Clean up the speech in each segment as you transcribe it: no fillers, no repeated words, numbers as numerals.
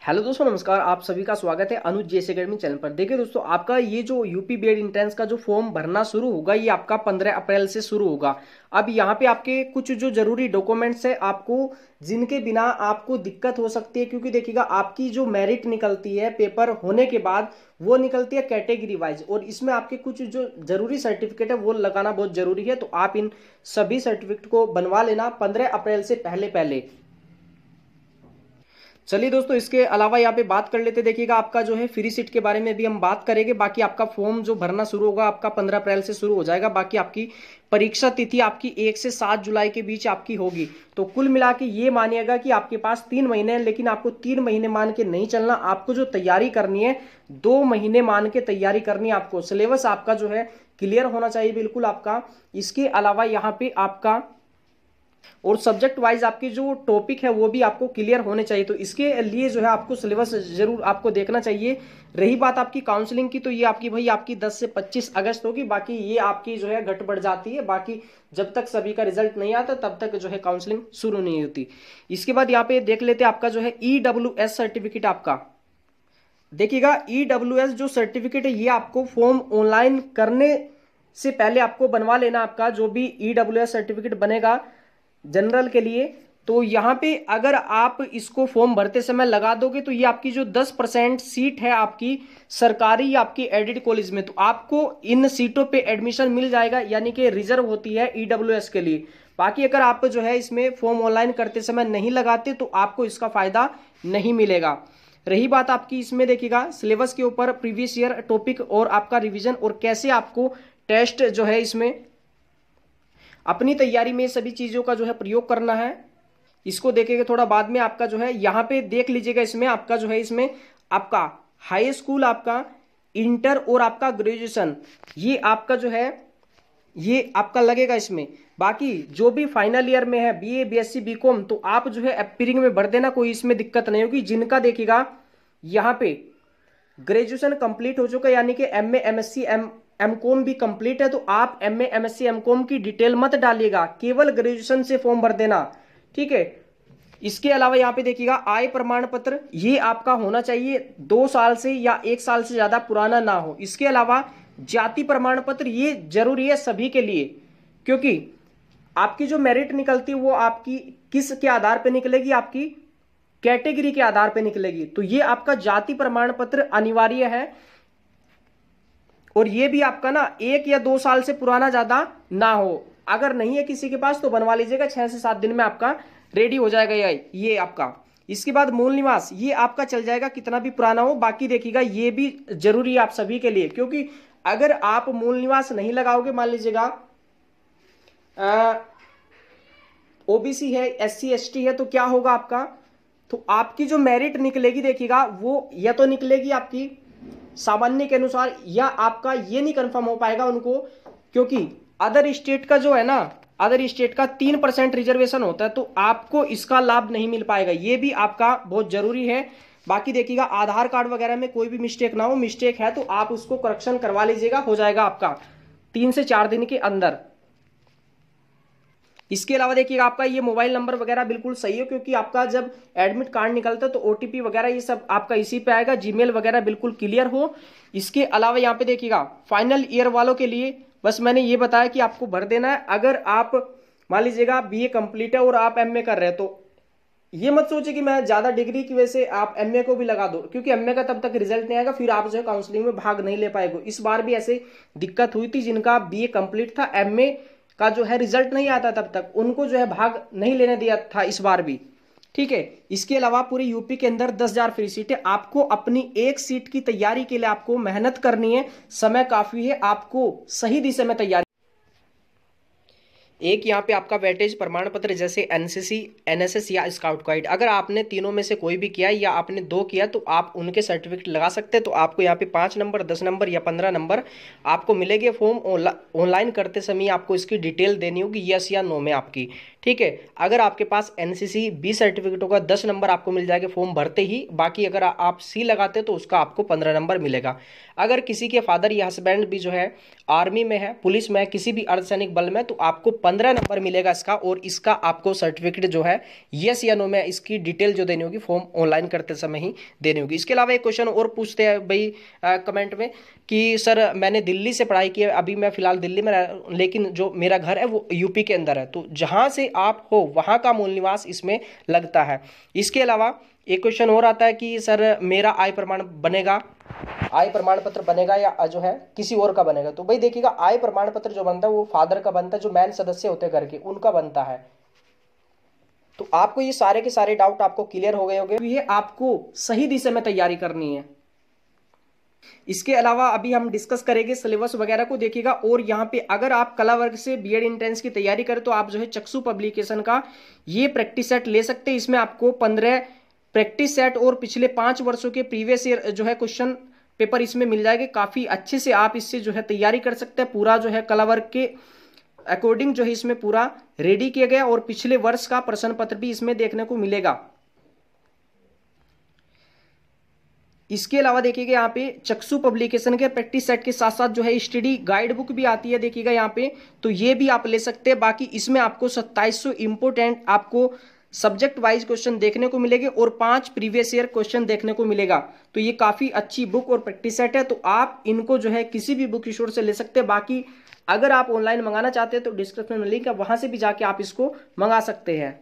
Hello दोस्तों, नमस्कार। आप सभी का स्वागत है अनुज जेएस एकेडमी चैनल पर। देखिए दोस्तों, आपका ये जो यूपी बीएड एंट्रेंस का जो फॉर्म भरना शुरू होगा, ये आपका 15 अप्रैल से शुरू होगा। अब यहाँ पे आपके कुछ जो जरूरी डॉक्यूमेंट्स है, आपको जिनके बिना आपको दिक्कत हो सकती है, क्योंकि देखिएगा आपकी जो मेरिट निकलती है पेपर होने के बाद, वो निकलती है कैटेगरी वाइज, और इसमें आपके कुछ जो जरूरी सर्टिफिकेट है वो लगाना बहुत जरूरी है। तो आप इन सभी सर्टिफिकेट को बनवा लेना 15 अप्रैल से पहले पहले। चलिए दोस्तों, इसके अलावा यहाँ पे बात कर लेते। देखिएगा आपका जो है फ्री सीट के बारे में भी हम बात करेंगे। बाकी आपका फॉर्म जो भरना शुरू होगा आपका 15 अप्रैल से शुरू हो जाएगा। बाकी आपकी परीक्षा तिथि आपकी 1 से 7 जुलाई के बीच आपकी होगी। तो कुल मिला के ये मानिएगा कि आपके पास 3 महीने हैं, लेकिन आपको 3 महीने मान के नहीं चलना। आपको जो तैयारी करनी है 2 महीने मान के तैयारी करनी है। आपको सिलेबस आपका जो है क्लियर होना चाहिए बिल्कुल आपका। इसके अलावा यहाँ पे आपका और सब्जेक्ट वाइज आपके जो टॉपिक है वो भी आपको क्लियर होने चाहिए। तो इसके लिए जो है आपको सिलेबस जरूर आपको देखना चाहिए। रही बात आपकी काउंसलिंग की, तो ये आपकी भाई आपकी 10 से 25 अगस्त होगी। बाकी ये आपकी जो है घट बढ़ जाती है। बाकी जब तक सभी का रिजल्ट नहीं आता तब तक जो है काउंसलिंग शुरू नहीं होती। इसके बाद यहाँ पे देख लेते हैं आपका जो है EWS सर्टिफिकेट आपका। देखिएगा EWS जो सर्टिफिकेट है ये आपको फॉर्म ऑनलाइन करने से पहले आपको बनवा लेना। आपका जो भी EWS सर्टिफिकेट बनेगा जनरल के लिए, तो यहाँ पे अगर आप इसको फॉर्म भरते समय लगा दोगे तो ये आपकी जो 10% सीट है आपकी सरकारी या आपकी एडेड कॉलेज में, तो आपको इन सीटों पे एडमिशन मिल जाएगा, यानी कि रिजर्व होती है EWS के लिए। बाकी अगर आप जो है इसमें फॉर्म ऑनलाइन करते समय नहीं लगाते तो आपको इसका फायदा नहीं मिलेगा। रही बात आपकी इसमें देखिएगा सिलेबस के ऊपर प्रीवियस ईयर टॉपिक और आपका रिवीजन और कैसे आपको टेस्ट जो है इसमें अपनी तैयारी में सभी चीजों का जो है प्रयोग करना है, इसको देखेंगे थोड़ा बाद में। आपका जो है यहाँ पे देख लीजिएगा, इसमें आपका जो है इसमें आपका हाई स्कूल, आपका इंटर और आपका ग्रेजुएशन, ये आपका जो है ये आपका लगेगा इसमें। बाकी जो भी फाइनल ईयर में है BA BSc BCom, तो आप जो है एप्पीरिंग में भर देना, कोई इसमें दिक्कत नहीं होगी। जिनका देखिएगा यहाँ पे ग्रेजुएशन कंप्लीट हो चुका है, यानी कि MA MSc MCom भी कंप्लीट है, तो आप MA MSc MCom की डिटेल मत डालिएगा, केवल ग्रेजुएशन से फॉर्म भर देना, ठीक है। इसके अलावा यहाँ पे देखिएगा आय प्रमाण पत्र, ये आपका होना चाहिए 2 साल से या 1 साल से ज्यादा पुराना ना हो। इसके अलावा जाति प्रमाण पत्र, ये जरूरी है सभी के लिए, क्योंकि आपकी जो मेरिट निकलती है वो आपकी किस के आधार पर निकलेगी, आपकी कैटेगरी के आधार पर निकलेगी। तो ये आपका जाति प्रमाण पत्र अनिवार्य है, और ये भी आपका ना 1 या 2 साल से पुराना ज्यादा ना हो। अगर नहीं है किसी के पास तो बनवा लीजिएगा, 6 से 7 दिन में आपका रेडी हो जाएगा ये आपका। इसके बाद मूल निवास, ये आपका चल जाएगा कितना भी पुराना हो। बाकी देखिएगा ये भी जरूरी है आप सभी के लिए, क्योंकि अगर आप मूल निवास नहीं लगाओगे, मान लीजिएगा OBC है, SC ST है, तो क्या होगा आपका, तो आपकी जो मेरिट निकलेगी देखिएगा वो या तो निकलेगी आपकी सामान्य के अनुसार, या आपका ये नहीं कंफर्म हो पाएगा उनको, क्योंकि अदर स्टेट का जो है ना, अदर स्टेट का 3% रिजर्वेशन होता है, तो आपको इसका लाभ नहीं मिल पाएगा। ये भी आपका बहुत जरूरी है। बाकी देखिएगा आधार कार्ड वगैरह में कोई भी मिस्टेक ना हो, मिस्टेक है तो आप उसको करेक्शन करवा लीजिएगा, हो जाएगा आपका 3 से 4 दिन के अंदर। इसके अलावा देखिएगा आपका ये मोबाइल नंबर वगैरह बिल्कुल सही हो, क्योंकि आपका जब एडमिट कार्ड निकलता है तो OTP वगैरह ये सब आपका इसी पे आएगा। जीमेल वगैरह बिल्कुल क्लियर हो। इसके अलावा यहाँ पे देखिएगा फाइनल ईयर वालों के लिए बस मैंने ये बताया कि आपको भर देना है। अगर आप मान लीजिएगा BA कंप्लीट है और आप MA कर रहे हैं, तो ये मत सोचिए कि मैं ज्यादा डिग्री की वजह से आप MA को भी लगा दो, क्योंकि MA का तब तक रिजल्ट नहीं आएगा, फिर आप जो है काउंसलिंग में भाग नहीं ले पाएंगे। इस बार भी ऐसे दिक्कत हुई थी, जिनका BA कंप्लीट था, MA का जो है रिजल्ट नहीं आता तब तक, उनको जो है भाग नहीं लेने दिया था इस बार भी, ठीक है। इसके अलावा पूरी यूपी के अंदर 10,000 फ्री सीट है। आपको अपनी एक सीट की तैयारी के लिए आपको मेहनत करनी है, समय काफी है, आपको सही दिशा में तैयारी। एक यहाँ पे आपका वेटेज प्रमाण पत्र, जैसे NCC NSS या स्काउट गाइड, अगर आपने तीनों में से कोई भी किया या आपने 2 किया तो आप उनके सर्टिफिकेट लगा सकते हैं। तो आपको यहाँ पे 5 नंबर 10 नंबर या 15 नंबर आपको मिलेंगे। फॉर्म ऑनलाइन करते समय आपको इसकी डिटेल देनी होगी, यस या नो में आपकी, ठीक है। अगर आपके पास एनसीसी बी सर्टिफिकेट होगा 10 नंबर आपको मिल जाएंगे फॉर्म भरते ही। बाकी अगर आप सी लगाते तो उसका आपको 15 नंबर मिलेगा। अगर किसी के फादर या हस्बैंड भी जो है आर्मी में है, पुलिस में है, किसी भी अर्धसैनिक बल में, तो आपको 15 नंबर मिलेगा इसका। और इसका आपको सर्टिफिकेट जो है यस या नो में इसकी डिटेल जो देनी होगी फॉर्म ऑनलाइन करते समय ही देनी होगी। इसके अलावा एक क्वेश्चन और पूछते हैं भाई कमेंट में कि सर मैंने दिल्ली से पढ़ाई की है, अभी मैं फिलहाल दिल्ली में लेकिन जो मेरा घर है वो यूपी के अंदर है, तो जहां से आप हो वहां का मूल निवास इसमें लगता है। इसके अलावा एक क्वेश्चन और आता है कि सर मेरा आय प्रमाण बनेगा, आय प्रमाण पत्र बनेगा या जो है किसी और का बनेगा। तो भाई देखिएगा आय प्रमाण पत्र जो बनता है वो फादर का बनता है, जो मेन सदस्य होते हैं घर के उनका बनता है। तो आपको ये सारे के सारे डाउट आपको क्लियर हो गए होंगे। ये आपको सही दिशा में तैयारी करनी है। इसके अलावा अभी हम डिस्कस करेंगे सिलेबस वगैरह को देखिएगा। और यहाँ पे अगर आप कला वर्ग से बीएड एंट्रेंस की तैयारी करें तो आप जो है चक्षु पब्लिकेशन का ये प्रैक्टिस सेट ले सकते हैं। इसमें आपको 15 प्रैक्टिस सेट और पिछले 5 वर्षों के प्रीवियस ईयर जो है क्वेश्चन पेपर इसमें मिल जाएंगे। काफी अच्छे से आप इससे जो है तैयारी कर सकते हैं। पूरा जो है कला वर्ग के अकॉर्डिंग जो है इसमें पूरा रेडी किया गया और पिछले वर्ष का प्रश्न पत्र भी इसमें देखने को मिलेगा। इसके अलावा देखिएगा यहाँ पे चक्षु पब्लिकेशन के प्रैक्टिस सेट के साथ साथ जो है स्टडी गाइड बुक भी आती है, देखिएगा यहाँ पे, तो ये भी आप ले सकते हैं। बाकी इसमें आपको 2700 इंपोर्टेंट आपको सब्जेक्ट वाइज क्वेश्चन देखने को मिलेंगे और 5 प्रीवियस ईयर क्वेश्चन देखने को मिलेगा। तो ये काफी अच्छी बुक और प्रैक्टिस सेट है, तो आप इनको जो है किसी भी बुक स्टोर से ले सकते हैं। बाकी अगर आप ऑनलाइन मंगाना चाहते हैं तो डिस्क्रिप्शन में लिंक है, वहां से भी जाके आप इसको मंगा सकते हैं।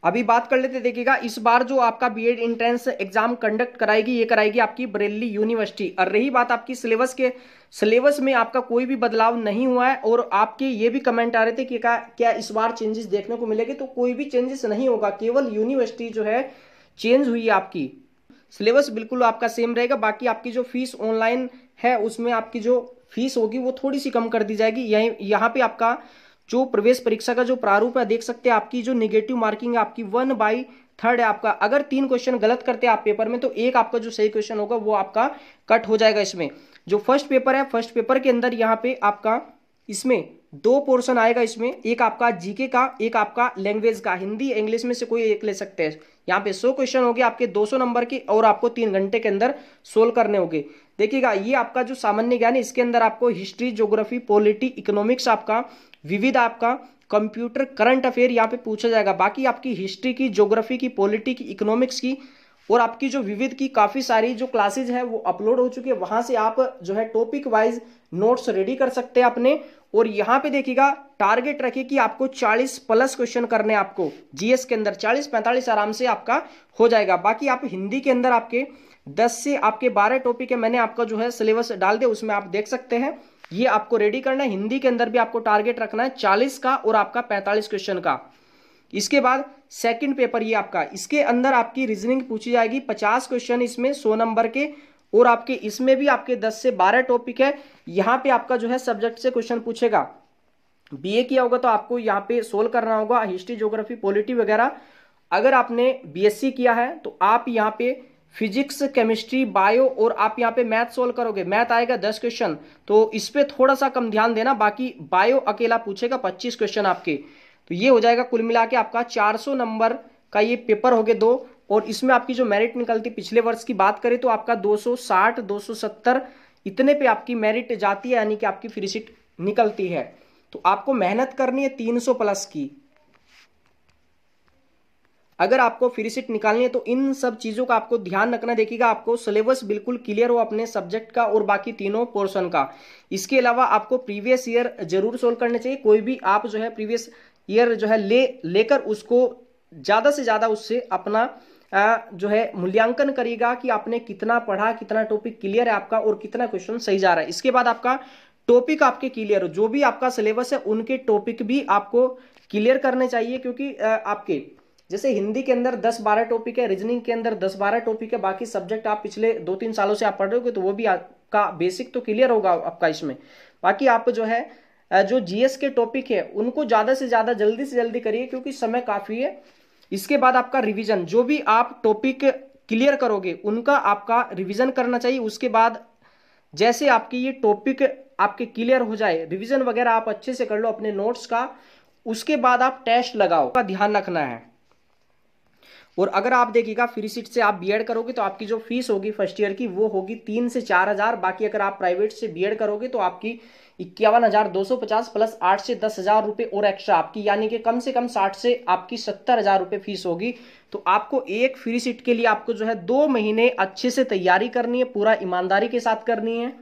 अभी बात कर लेते देखिएगा इस बार जो आपका बीएड एंट्रेंस एग्जाम कंडक्ट कराएगी ये कराएगी आपकी बरेली यूनिवर्सिटी। और रही बात आपकी सिलेबस के, सिलेबस में आपका कोई भी बदलाव नहीं हुआ है। और आपके ये भी कमेंट आ रहे थे कि क्या इस बार चेंजेस देखने को मिलेंगे, तो कोई भी चेंजेस नहीं होगा, केवल यूनिवर्सिटी जो है चेंज हुई है। आपकी सिलेबस बिल्कुल आपका सेम रहेगा। बाकी आपकी जो फीस ऑनलाइन है उसमें आपकी जो फीस होगी वो थोड़ी सी कम कर दी जाएगी। यहाँ पे आपका जो प्रवेश परीक्षा का जो प्रारूप है देख सकते हैं, आपकी जो निगेटिव मार्किंग है आपकी 1/3 है आपका। अगर 3 क्वेश्चन गलत करते हैं आप पेपर में तो एक आपका जो सही क्वेश्चन होगा वो आपका कट हो जाएगा। इसमें जो फर्स्ट पेपर है, फर्स्ट पेपर के अंदर यहाँ पे आपका इसमें 2 पोर्शन आएगा। इसमें एक आपका जीके का, एक आपका लैंग्वेज का, हिंदी इंग्लिश में से कोई एक ले सकते हैं। यहाँ पे 100 क्वेश्चन हो गए आपके 200 नंबर के और आपको 3 घंटे के अंदर सोल्व करने होंगे। देखिएगा ये आपका जो सामान्य ज्ञान है इसके अंदर आपको हिस्ट्री, ज्योग्राफी, पॉलिटी, इकोनॉमिक्स, आपका विविध, आपका कंप्यूटर, करंट अफेयर यहाँ पे पूछा जाएगा। बाकी आपकी हिस्ट्री की, ज्योग्राफी की, पॉलिटी की, इकोनॉमिक्स की और आपकी जो विविध की काफी सारी जो क्लासेज है वो अपलोड हो चुकी है। वहां से आप जो है टॉपिक वाइज नोट्स रेडी कर सकते हैं अपने। और यहाँ पे देखिएगा टारगेट रखिए कि आपको 40 प्लस क्वेश्चन करने, आपको जीएस के अंदर 40-45 आराम से आपका हो जाएगा। बाकी आप हिंदी के अंदर आपके 10 से आपके 12 टॉपिक है, मैंने आपका जो है सिलेबस डाल दिया उसमें आप देख सकते हैं। ये आपको रेडी करना है। हिंदी के अंदर भी आपको टारगेट रखना है 40 का और आपका 45 क्वेश्चन का। इसके बाद सेकंड पेपर ये आपका, इसके अंदर आपकी रीजनिंग पूछी जाएगी 50 क्वेश्चन इसमें 100 नंबर के। और आपके इसमें भी आपके 10 से 12 टॉपिक है। यहाँ पे आपका जो है सब्जेक्ट से क्वेश्चन पूछेगा। बीए किया होगा तो आपको यहाँ पे सोल्व करना होगा हिस्ट्री, ज्योग्राफी, पॉलिटी वगैरह। अगर आपने बीएससी किया है तो आप यहाँ पे फिजिक्स, केमिस्ट्री, बायो और आप यहाँ पे मैथ सोल्व करोगे। मैथ आएगा 10 क्वेश्चन, तो इस पे थोड़ा सा कम ध्यान देना। बाकी बायो अकेला पूछेगा 25 क्वेश्चन आपके। तो ये हो जाएगा कुल मिला के आपका 400 नंबर का ये पेपर हो गए 2। और इसमें आपकी जो मेरिट निकलती, पिछले वर्ष की बात करें तो आपका 260, 270 इतने पे आपकी मेरिट जाती है, यानी कि आपकी फ्री सीट निकलती है। तो आपको मेहनत करनी है 300 प्लस की। अगर आपको फ्री सीट निकालनी है तो इन सब चीजों का आपको ध्यान रखना। देखिएगा आपको सिलेबस बिल्कुल क्लियर हो अपने सब्जेक्ट का और बाकी तीनों पोर्शन का। इसके अलावा आपको प्रीवियस ईयर जरूर सोल्व करने चाहिए। कोई भी आप जो है प्रीवियस ईयर जो है लेकर उसको ज्यादा से ज्यादा उससे अपना जो है मूल्यांकन करिएगा कि आपने कितना पढ़ा, कितना टॉपिक क्लियर है आपका और कितना क्वेश्चन सही जा रहा है। इसके बाद आपका टॉपिक आपके क्लियर हो, जो भी आपका सिलेबस है उनके टॉपिक भी आपको क्लियर करने चाहिए। क्योंकि आपके जैसे हिंदी के अंदर 10-12 टॉपिक है, रीजनिंग के अंदर 10-12 टॉपिक है, बाकी सब्जेक्ट आप पिछले 2-3 सालों से आप पढ़ रहे हो तो वो भी आपका बेसिक तो क्लियर होगा आपका इसमें। बाकी आप जो है जो जीएस के टॉपिक है उनको ज्यादा से ज्यादा जल्दी से जल्दी करिए क्योंकि समय काफी है। इसके बाद आपका रिवीजन, जो भी आप टॉपिक क्लियर करोगे उनका आपका रिवीजन करना चाहिए। उसके बाद जैसे आपकी ये टॉपिक आपके क्लियर हो जाए, रिवीजन वगैरह आप अच्छे से कर लो अपने नोट्स का उसके बाद आप टेस्ट लगाओ, का ध्यान रखना है। और अगर आप देखिएगा फ्री सीट से आप बीएड करोगे तो आपकी जो फीस होगी फर्स्ट ईयर की वो होगी 3 से 4 हजार। बाकी अगर आप प्राइवेट से बीएड करोगे तो आपकी 51,250 प्लस 8 से 10 हजार रुपये और एक्स्ट्रा आपकी, यानी कि कम से कम 60 से आपकी 70 हजार रुपये फीस होगी। तो आपको एक फ्री सीट के लिए आपको जो है 2 महीने अच्छे से तैयारी करनी है, पूरा ईमानदारी के साथ करनी है।